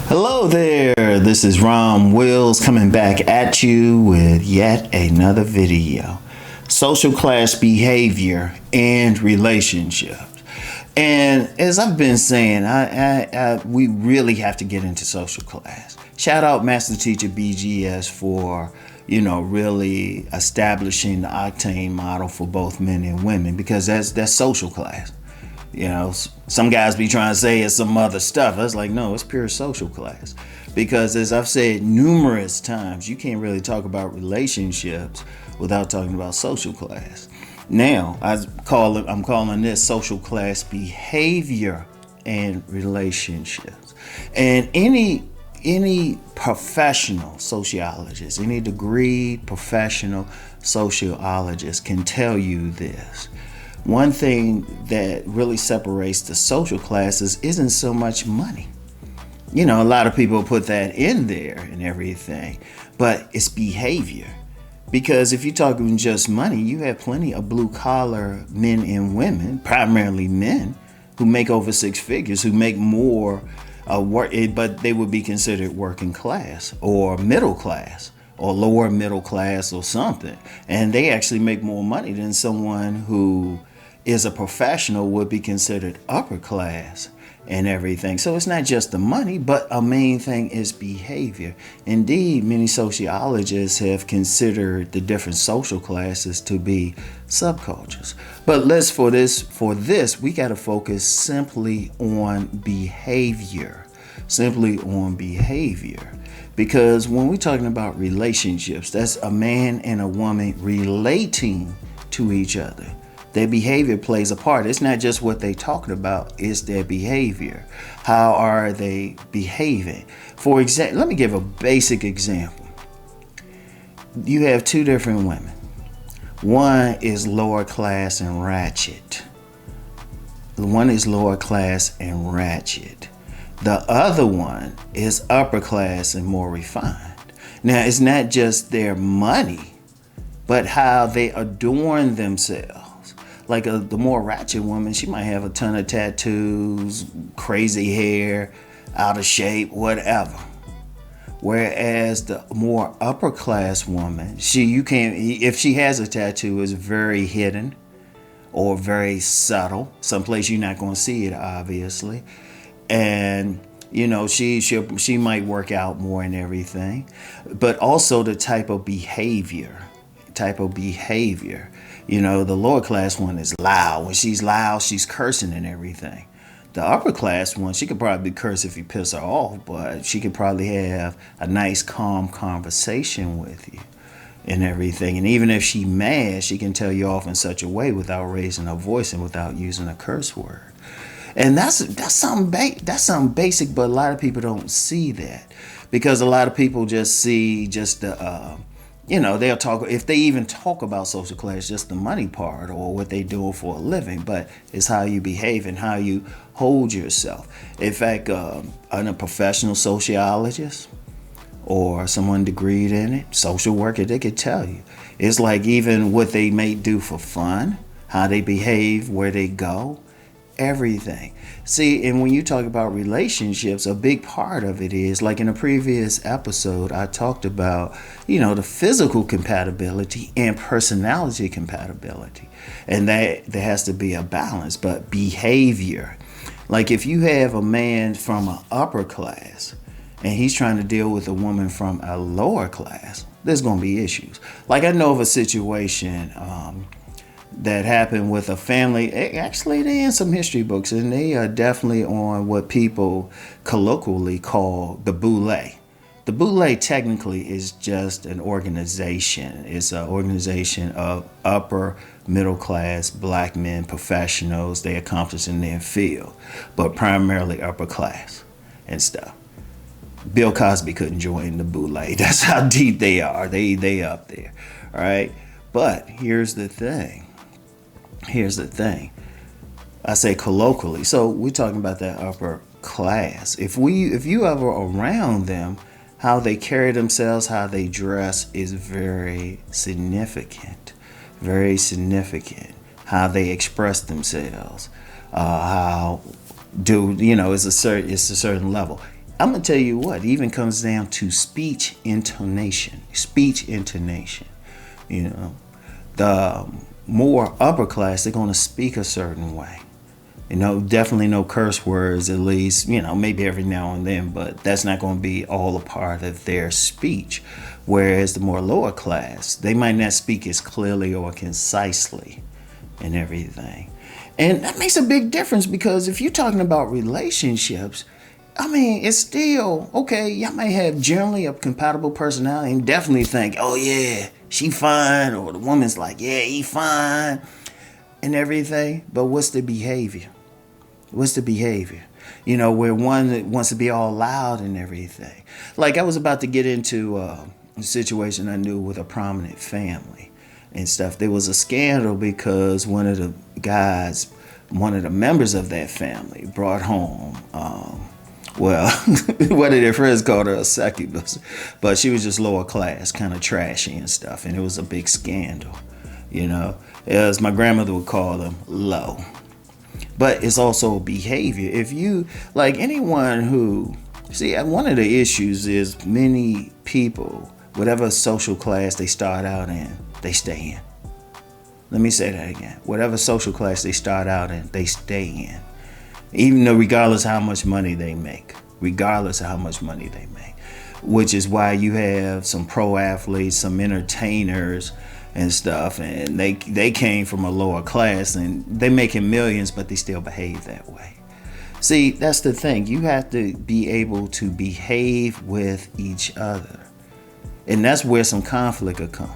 Hello there, this is Rom Wills coming back at you with yet another video. Social class behavior and relationships. And as I've been saying, we really have to get into social class. Shout out Master Teacher BGS for, really establishing the octane model for both men and women, because that's social class. Some guys be trying to say it's some other stuff. I was like, no, it's pure social class. Because as I've said numerous times, you can't really talk about relationships without talking about social class. Now, I'm calling this social class behavior and relationships. And any professional sociologist, any degreed professional sociologist can tell you this. One thing that really separates the social classes isn't so much money. A lot of people put that in there and everything, but it's behavior. Because if you're talking just money, you have plenty of blue collar men and women, primarily men, who make over six figures, who make more work, but they would be considered working class or middle class or lower middle class or something. And they actually make more money than someone who is a professional would be considered upper class and everything. So it's not just the money, but a main thing is behavior. Indeed, many sociologists have considered the different social classes to be subcultures. But for this, we got to focus simply on behavior. Simply on behavior. Because when we're talking about relationships, that's a man and a woman relating to each other. Their behavior plays a part. It's not just what they're talking about, it's their behavior. How are they behaving? For example, let me give a basic example. You have two different women. One is lower class and ratchet. One is lower class and ratchet. The other one is upper class and more refined. Now, it's not just their money, but how they adorn themselves. Like the more ratchet woman, she might have a ton of tattoos, crazy hair, out of shape, whatever. Whereas the more upper class woman, if she has a tattoo, it's very hidden or very subtle. Someplace you're not going to see it, obviously. And she might work out more and everything, but also the type of behavior. The lower class one is loud. When she's loud, she's cursing and everything. The upper class one, she could probably curse if you piss her off, but she could probably have a nice, calm conversation with you and everything. And even if she's mad, she can tell you off in such a way without raising her voice and without using a curse word. And that's something basic, but a lot of people don't see that, because a lot of people just see just the they'll talk, if they even talk about social class, just the money part or what they do for a living, but it's how you behave and how you hold yourself. In fact, a professional sociologist or someone degreed in it, social worker, they could tell you. It's like even what they may do for fun, how they behave, where they go, everything. See, and when you talk about relationships, a big part of it is, like in a previous episode, I talked about, the physical compatibility and personality compatibility. And that there has to be a balance, but behavior. Like if you have a man from an upper class and he's trying to deal with a woman from a lower class, there's going to be issues. Like I know of a situation, that happened with a family. Actually, they're in some history books, and they are definitely on what people colloquially call the boule. The boule technically is just an organization. It's an organization of upper middle class black men, professionals. They accomplish in their field, but primarily upper class and stuff. Bill Cosby couldn't join the boule. That's how deep they are. They up there, all right? But here's the thing. I say colloquially. So we're talking about that upper class. If you ever around them, how they carry themselves, how they dress is very significant. Very significant. How they express themselves. It's a certain level. I'm going to tell you what, it even comes down to speech intonation. Speech intonation. You know, the more upper class, they're going to speak a certain way. You know, definitely no curse words, at least, you know, maybe every now and then, but that's not going to be all a part of their speech. Whereas the more lower class, they might not speak as clearly or concisely and everything. And that makes a big difference, because if you're talking about relationships, I mean, it's still, okay, y'all may have generally a compatible personality and definitely think, oh yeah, she fine, or the woman's like, yeah, he fine and everything. But what's the behavior? What's the behavior? You know, where one wants to be all loud and everything. Like, I was about to get into a situation I knew with a prominent family and stuff. There was a scandal because one of the members of that family brought home, one of their friends called her a succubus, but she was just lower class, kind of trashy and stuff, and it was a big scandal, you know. As my grandmother would call them, low. But it's also behavior. If you, like anyone who, see, one of the issues is many people, whatever social class they start out in, they stay in. Let me say that again. Whatever social class they start out in, they stay in. Even though regardless of how much money they make. Regardless of how much money they make. Which is why you have some pro athletes, some entertainers and stuff, and they came from a lower class and they making millions, but they still behave that way. See, that's the thing. You have to be able to behave with each other. And that's where some conflict will come.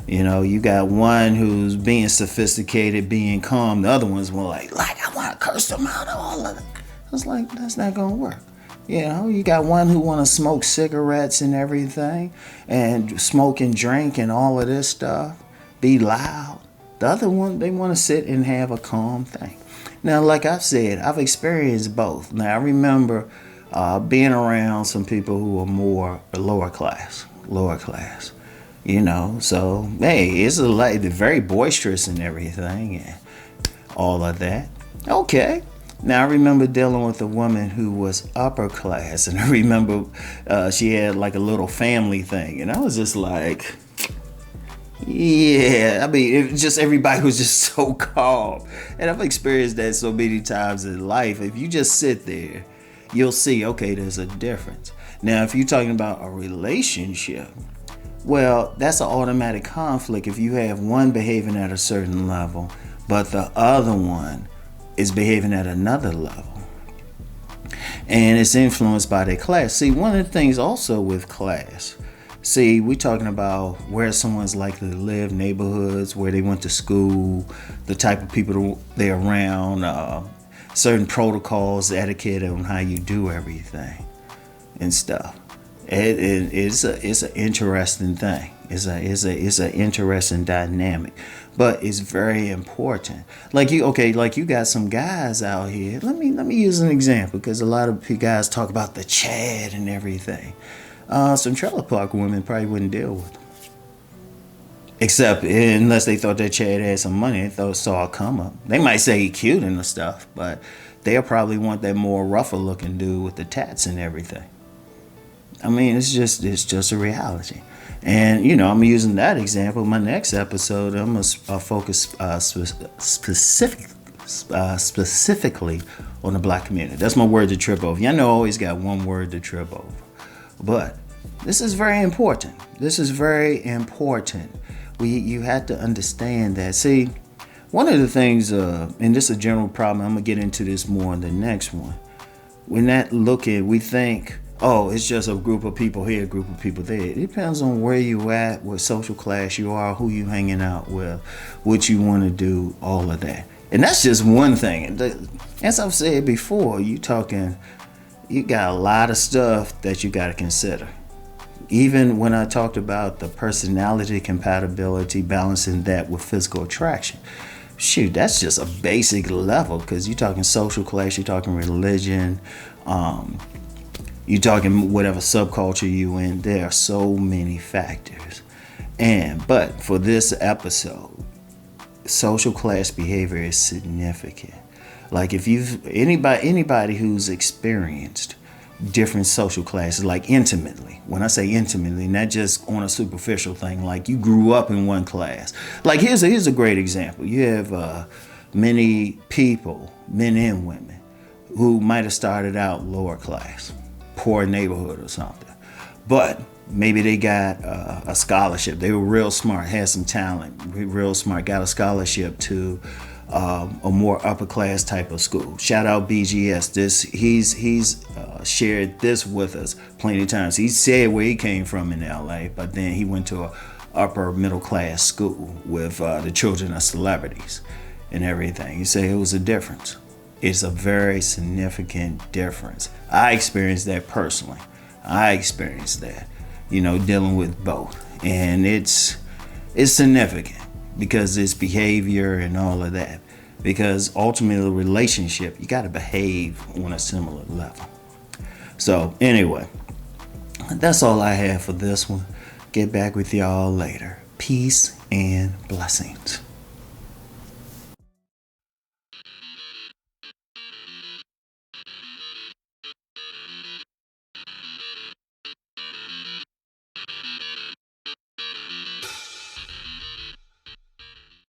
You know, you got one who's being sophisticated, being calm. The other one's more like I want to curse them out, all of it. I was like, that's not going to work. You know, you got one who want to smoke cigarettes and everything, and smoke and drink and all of this stuff, be loud. The other one, they want to sit and have a calm thing. Now, like I've said, I've experienced both. Now, I remember being around some people who are more lower class. You know, so, hey, it's very boisterous and everything and all of that. Okay. Now, I remember dealing with a woman who was upper class, and I remember she had like a little family thing, and I was just like, yeah, I mean, it just, everybody was just so calm. And I've experienced that so many times in life. If you just sit there, you'll see, okay, there's a difference. Now, if you're talking about a relationship, well, that's an automatic conflict if you have one behaving at a certain level, but the other one is behaving at another level. And it's influenced by their class. See, one of the things also with class, see, we're talking about where someone's likely to live, neighborhoods, where they went to school, the type of people they're around, certain protocols, etiquette on how you do everything and stuff. It's an interesting thing. It's an interesting dynamic, but it's very important. Like you got some guys out here. Let me use an example, because a lot of guys talk about the Chad and everything. Some trailer park women probably wouldn't deal with them, except unless they thought that Chad had some money. They saw a come up. They might say he cute and stuff, but they'll probably want that more rougher looking dude with the tats and everything. I mean, it's just a reality. And, you know, I'm using that example. My next episode, I'm going to focus specifically on the black community. That's my word to trip over. Y'all know I always got one word to trip over. But this is very important. You have to understand that. See, one of the things, and this is a general problem, I'm going to get into this more in the next one. We're not looking, we think, oh, it's just a group of people here, a group of people there. It depends on where you at, what social class you are, who you hanging out with, what you want to do, all of that. And that's just one thing. As I've said before, you got a lot of stuff that you got to consider. Even when I talked about the personality compatibility, balancing that with physical attraction. Shoot, that's just a basic level, because you're talking social class, you're talking religion, you're talking whatever subculture you in. There are so many factors. But for this episode, social class behavior is significant. Like if you've anybody who's experienced different social classes, like intimately. When I say intimately, not just on a superficial thing, like you grew up in one class. Like here's a great example. You have many people, men and women, who might have started out lower class, poor neighborhood or something, but maybe they got a scholarship. They were real smart, had some talent, real smart, got a scholarship to a more upper class type of school. Shout out BGS. He's shared this with us plenty of times. He said where he came from in LA, but then he went to a upper middle class school with the children of celebrities and everything. He said it was a difference. It's a very significant difference. I experienced that personally. I experienced that, dealing with both, and it's significant because it's behavior and all of that. Because ultimately, the relationship, you got to behave on a similar level. So anyway, that's all I have for this one. Get back with y'all later. Peace and blessings.